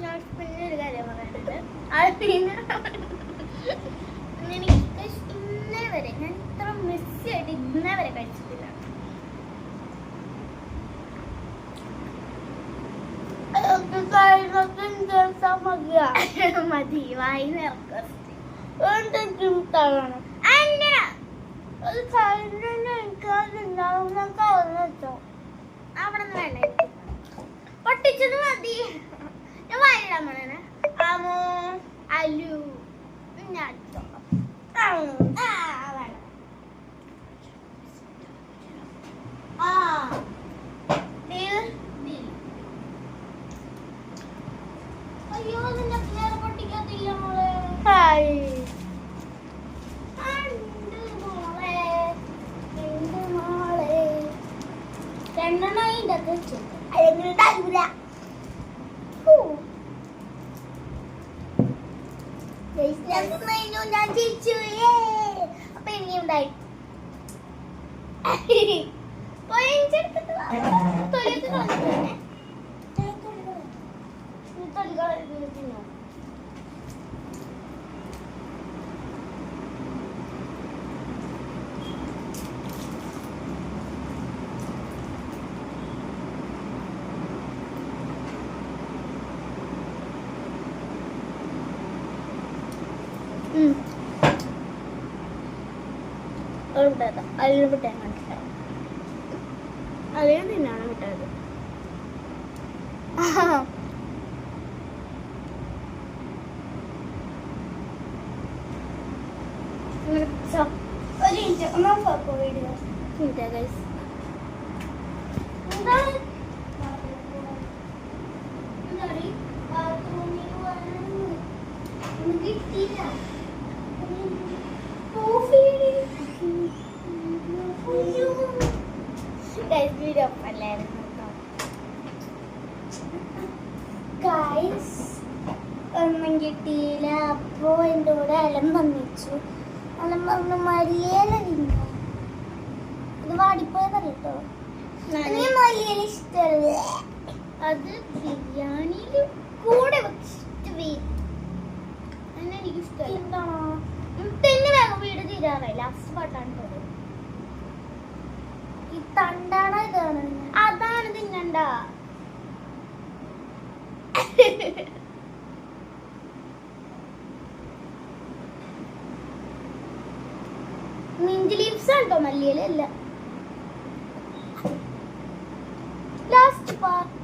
ഞാൻ പിന്നെ ഒരു കാര്യം പറയാനുണ്ട്. അത് പിന്നെ എനിക്ക് ഇന്നേ വരെ ഞാൻ ഇത്ര മെസ്സി ആയിട്ട് ഇന്നേ വരെ കഴിച്ചിട്ടില്ല. മതി വായിന്നിറക്കാം. അവിടെ നിന്ന് വേണ്ട പൊട്ടിച്ചത് മതി. ഞാൻ വായിടാൻ പോണേ. ആമോ അലു ഞാൻ അയ്യോ നിന്റെ പേര് പൊട്ടിക്കത്തില്ല മോളെ. ഞാൻ ജയിച്ചു. അപ്പൊ ഇനിയുണ്ടായി അതിൽ വിട്ടാൻ മനസ്സിലാവും. അതിൽ നിന്നാണ് വിട്ടത്. ഒരു മിനിറ്റ് വീഡിയോ കിട്ടിയില്ല. ഒന്നും കിട്ടിയില്ല. അപ്പോ എൻ്റെ കൂടെ അലം വന്നിച്ചു. അലം വന്ന് മല്ലിയില തിന്നു. ഇത് വാടിപ്പോയതല്ല കേട്ടോ. മല്ലിയില ഇഷ്ടമല്ല. അത് ബിരിയാണിയിൽ കൂടെ എനിക്ക് ഇഷ്ടമല്ല. എന്താണോ പിന്നെ വേഗം വീട് തീരാറായി. ലാസ്റ്റ് പാട്ടാണ് പോയത്. ഈ തണ്ടാണോ ഇതാണ്? അതാണ് തിന്നണ്ട. മിന്റ് ലീവ്സ് ആട്ടോ, മല്ലിയില അല്ല. Last part